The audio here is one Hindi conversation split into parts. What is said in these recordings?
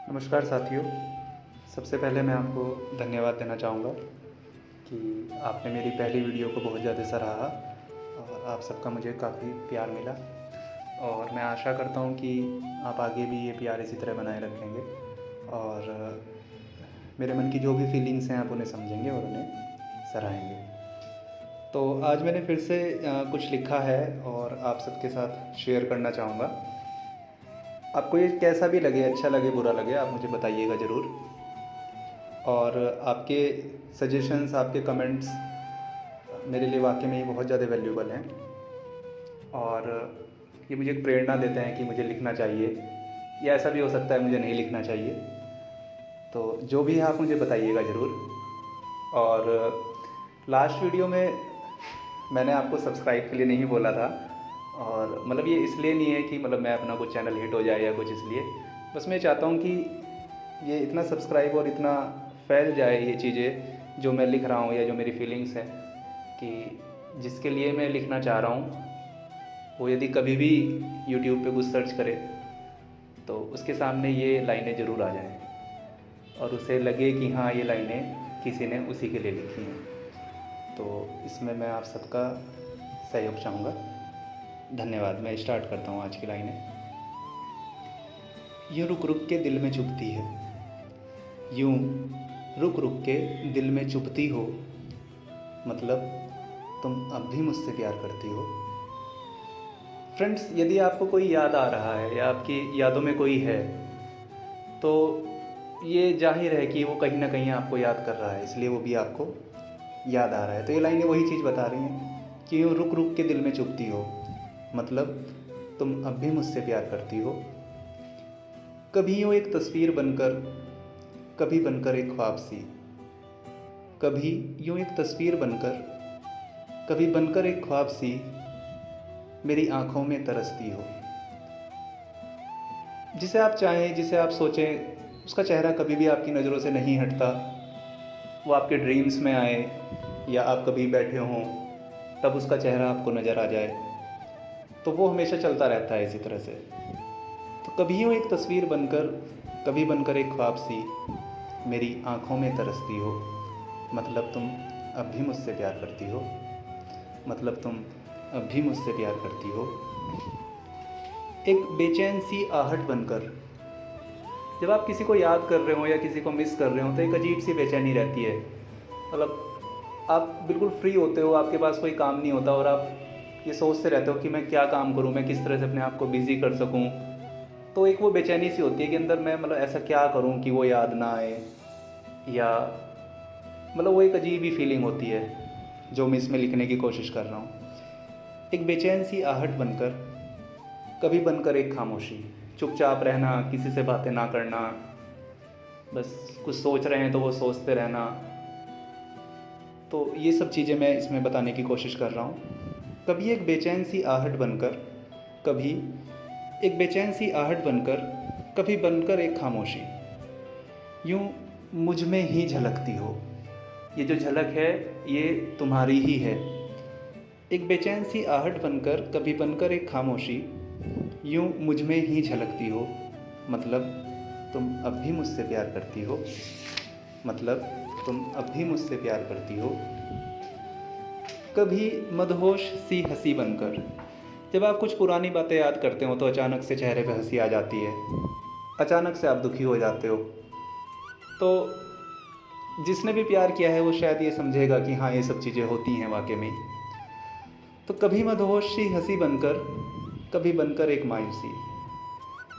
नमस्कार साथियों। सबसे पहले मैं आपको धन्यवाद देना चाहूँगा कि आपने मेरी पहली वीडियो को बहुत ज़्यादा सराहा और आप सबका मुझे काफ़ी प्यार मिला और मैं आशा करता हूँ कि आप आगे भी ये प्यार इसी तरह बनाए रखेंगे और मेरे मन की जो भी फीलिंग्स हैं आप उन्हें समझेंगे और उन्हें सराहेंगे। तो आज मैंने फिर से कुछ लिखा है और आप सबके साथ शेयर करना चाहूँगा। आपको ये कैसा भी लगे, अच्छा लगे, बुरा लगे, आप मुझे बताइएगा ज़रूर। और आपके सजेशंस, आपके कमेंट्स मेरे लिए वाक़ई में ये बहुत ज़्यादा वैल्यूबल हैं और ये मुझे एक प्रेरणा देते हैं कि मुझे लिखना चाहिए या ऐसा भी हो सकता है मुझे नहीं लिखना चाहिए। तो जो भी है आप मुझे बताइएगा ज़रूर। और लास्ट वीडियो में मैंने आपको सब्सक्राइब के लिए नहीं बोला था और मतलब ये इसलिए नहीं है कि मतलब मैं अपना कुछ चैनल हिट हो जाए या कुछ इसलिए, बस मैं चाहता हूँ कि ये इतना सब्सक्राइब और इतना फैल जाए ये चीज़ें जो मैं लिख रहा हूँ या जो मेरी फीलिंग्स हैं कि जिसके लिए मैं लिखना चाह रहा हूँ वो यदि कभी भी यूट्यूब पे कुछ सर्च करे तो उसके सामने ये लाइनें ज़रूर आ जाएं और उसे लगे कि हाँ ये लाइनें किसी ने उसी के लिए लिखी हैं। तो इसमें मैं आप सबका सहयोग चाहूँगा। धन्यवाद। मैं स्टार्ट करता हूँ आज की लाइनें। यूँ रुक रुक के दिल में चुभती है, यूँ रुक रुक के दिल में चुभती हो, मतलब तुम अब भी मुझसे प्यार करती हो। फ्रेंड्स, यदि आपको कोई याद आ रहा है या आपकी यादों में कोई है तो ये जाहिर है कि वो कहीं ना कहीं आपको याद कर रहा है, इसलिए वो भी आपको याद आ रहा है। तो ये लाइनें वही चीज़ बता रही हैं कि यूँ रुक रुक के दिल में चुभती हो, मतलब तुम अब भी मुझसे प्यार करती हो। कभी यूँ एक तस्वीर बनकर, कभी बनकर एक ख्वाब सी, कभी यूँ एक तस्वीर बनकर, कभी बनकर एक ख्वाब सी, मेरी आँखों में तरसती हो। जिसे आप चाहें, जिसे आप सोचें, उसका चेहरा कभी भी आपकी नज़रों से नहीं हटता। वो आपके ड्रीम्स में आए या आप कभी बैठे हों तब उसका चेहरा आपको नज़र आ जाए, तो वो हमेशा चलता रहता है इसी तरह से। तो कभी यूँ एक तस्वीर बनकर, कभी बनकर एक ख्वाब सी, मेरी आँखों में तरसती हो, मतलब तुम अब भी मुझसे प्यार करती हो, मतलब तुम अब भी मुझसे प्यार करती हो। एक बेचैन सी आहट बनकर, जब आप किसी को याद कर रहे हो या किसी को मिस कर रहे हो तो एक अजीब सी बेचैनी रहती है। मतलब आप बिल्कुल फ्री होते हो, आपके पास कोई काम नहीं होता और आप ये सोचते रहते हो कि मैं क्या काम करूं, मैं किस तरह से अपने आप को बिज़ी कर सकूं। तो एक वो बेचैनी सी होती है कि अंदर मैं मतलब ऐसा क्या करूं कि वो याद ना आए, या मतलब वो एक अजीब ही फीलिंग होती है जो मैं इसमें लिखने की कोशिश कर रहा हूँ। एक बेचैन सी आहट बनकर, कभी बनकर एक खामोशी, चुपचाप रहना, किसी से बातें ना करना, बस कुछ सोच रहे हैं तो वो सोचते रहना। तो ये सब चीज़ें मैं इसमें बताने की कोशिश कर रहा हूँ। कभी एक बेचैन सी आहट बनकर, कभी एक बेचैन सी आहट बनकर, कभी बनकर एक खामोशी, यूँ मुझ में ही झलकती हो। ये जो झलक है ये तुम्हारी ही है। एक बेचैन सी आहट बनकर, कभी बनकर एक खामोशी, यूँ मुझ में ही झलकती हो, मतलब तुम अब भी मुझसे प्यार करती हो, मतलब तुम अब भी मुझसे प्यार करती हो। कभी मदहोश सी हंसी बनकर, जब आप कुछ पुरानी बातें याद करते हो तो अचानक से चेहरे पे हंसी आ जाती है, अचानक से आप दुखी हो जाते हो। तो जिसने भी प्यार किया है वो शायद ये समझेगा कि हाँ ये सब चीज़ें होती हैं वाकई में। तो कभी मदहोश सी हंसी बनकर, कभी बनकर एक मायूसी,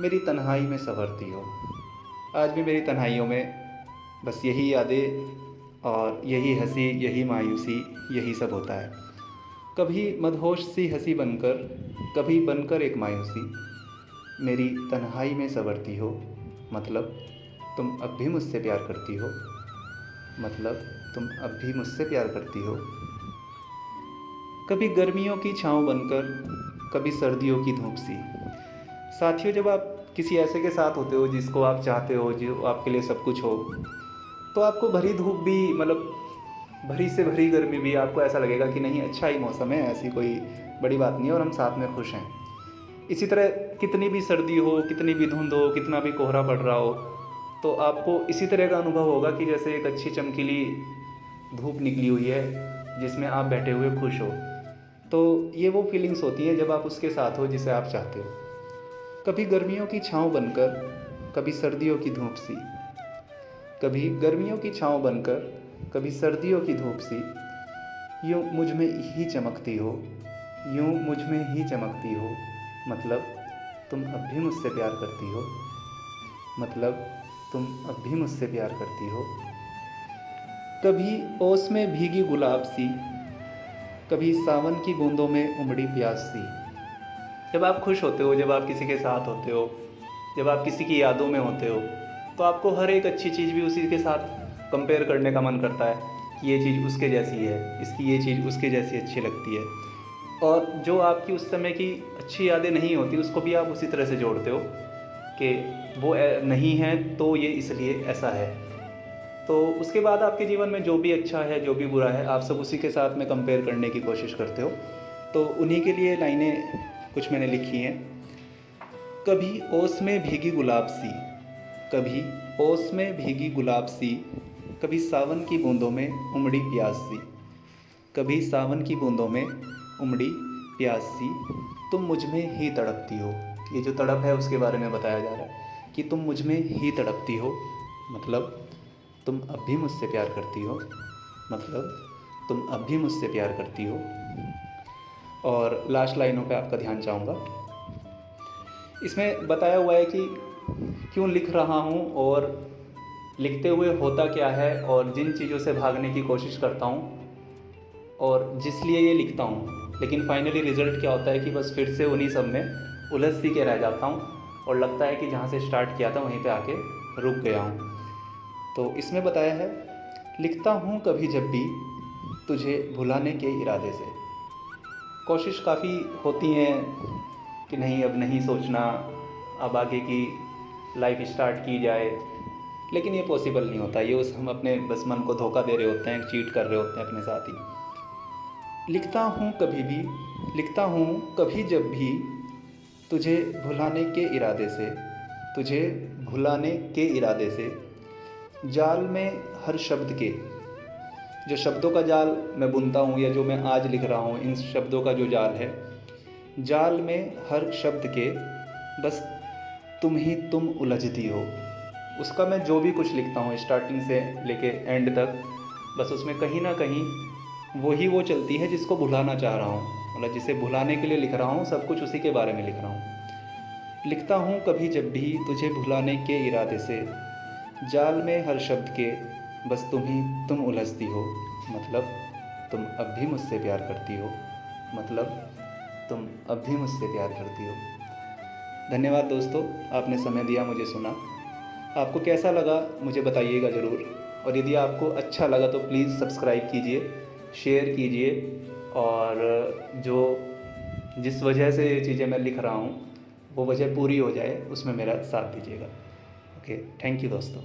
मेरी तन्हाई में संवरती हो। आज भी मेरी तन्हाइयों में बस यही यादें और यही हंसी, यही मायूसी, यही सब होता है। कभी मदहोश सी हंसी बनकर, कभी बनकर एक मायूसी, मेरी तन्हाई में संवरती हो, मतलब तुम अब भी मुझसे प्यार करती हो, मतलब तुम अब भी मुझसे प्यार करती हो। कभी गर्मियों की छाँव बनकर, कभी सर्दियों की धूप सी। साथियों, जब आप किसी ऐसे के साथ होते हो जिसको आप चाहते हो, जो आपके लिए सब कुछ हो, तो आपको भरी धूप भी, मतलब भरी से भरी गर्मी भी, आपको ऐसा लगेगा कि नहीं अच्छा ही मौसम है, ऐसी कोई बड़ी बात नहीं है और हम साथ में खुश हैं। इसी तरह कितनी भी सर्दी हो, कितनी भी धुंध हो, कितना भी कोहरा पड़ रहा हो, तो आपको इसी तरह का अनुभव होगा कि जैसे एक अच्छी चमकीली धूप निकली हुई है जिसमें आप बैठे हुए खुश हो। तो ये वो फीलिंग्स होती हैं जब आप उसके साथ हो जिसे आप चाहते हो। कभी गर्मियों की छाँव बनकर, कभी सर्दियों की धूप सी, कभी गर्मियों की छाँव बनकर, कभी सर्दियों की धूप सी, यूँ मुझ में ही चमकती हो, यूँ मुझ में ही चमकती हो, मतलब तुम अब भी मुझसे प्यार करती हो, मतलब तुम अब भी मुझसे प्यार करती हो। कभी ओस में भीगी गुलाब सी, कभी सावन की बूंदों में उमड़ी प्यास सी। जब आप खुश होते हो, जब आप किसी के साथ होते हो, जब आप किसी की यादों में होते हो, तो आपको हर एक अच्छी चीज़ भी उसी के साथ कंपेयर करने का मन करता है कि ये चीज़ उसके जैसी है, इसकी ये चीज़ उसके जैसी अच्छी लगती है। और जो आपकी उस समय की अच्छी यादें नहीं होती उसको भी आप उसी तरह से जोड़ते हो कि वो नहीं है तो ये इसलिए ऐसा है। तो उसके बाद आपके जीवन में जो भी अच्छा है, जो भी बुरा है, आप सब उसी के साथ में कंपेयर करने की कोशिश करते हो। तो उन्हीं के लिए लाइनें कुछ मैंने लिखी हैं। कभी ओस में भीगी गुलाब सी, कभी ओस में भीगी गुलाब सी, कभी सावन की बूंदों में उमड़ी प्यास सी, कभी सावन की बूंदों में उमड़ी प्यास सी, तुम मुझ में ही तड़पती हो। ये जो तड़प है उसके बारे में बताया जा रहा है कि तुम मुझ में ही तड़पती हो, मतलब तुम अब भी मुझसे प्यार करती हो, मतलब तुम अब भी मुझसे प्यार करती हो। और लास्ट लाइनों पे आपका ध्यान चाहूँगा। इसमें बताया हुआ है कि क्यों लिख रहा हूँ और लिखते हुए होता क्या है और जिन चीज़ों से भागने की कोशिश करता हूँ और जिस लिए ये लिखता हूँ, लेकिन फाइनली रिज़ल्ट क्या होता है कि बस फिर से उन्हीं सब में उलझ सी के रह जाता हूँ और लगता है कि जहाँ से स्टार्ट किया था वहीं पे आके रुक गया हूँ। तो इसमें बताया है, लिखता हूँ कभी जब भी तुझे भुलाने के इरादे से। कोशिश काफ़ी होती हैं कि नहीं अब नहीं सोचना, अब आगे की लाइफ स्टार्ट की जाए, लेकिन ये पॉसिबल नहीं होता। ये हम अपने बस मन को धोखा दे रहे होते हैं, चीट कर रहे होते हैं अपने साथ ही। लिखता हूँ कभी भी, लिखता हूँ कभी जब भी तुझे भुलाने के इरादे से, तुझे भुलाने के इरादे से, जाल में हर शब्द के, जो शब्दों का जाल मैं बुनता हूँ या जो मैं आज लिख रहा हूँ, इन शब्दों का जो जाल है, जाल में हर शब्द के बस तुम ही तुम उलझती हो। उसका मैं जो भी कुछ लिखता हूँ स्टार्टिंग से लेके एंड तक, बस उसमें कहीं ना कहीं वो चलती है जिसको भुलाना चाह रहा हूँ, मतलब जिसे भुलाने के लिए लिख रहा हूँ, सब कुछ उसी के बारे में लिख रहा हूँ। लिखता हूँ कभी जब भी तुझे भुलाने के इरादे से, जाल में हर शब्द के बस तुम ही तुम उलझती हो, मतलब तुम अब भी मुझसे प्यार करती हो, मतलब तुम अब भी मुझसे प्यार करती हो। धन्यवाद दोस्तों, आपने समय दिया, मुझे सुना। आपको कैसा लगा मुझे बताइएगा ज़रूर, और यदि आपको अच्छा लगा तो प्लीज़ सब्सक्राइब कीजिए, शेयर कीजिए, और जिस वजह से ये चीज़ें मैं लिख रहा हूँ वो वजह पूरी हो जाए उसमें मेरा साथ दीजिएगा। ओके, थैंक यू दोस्तों।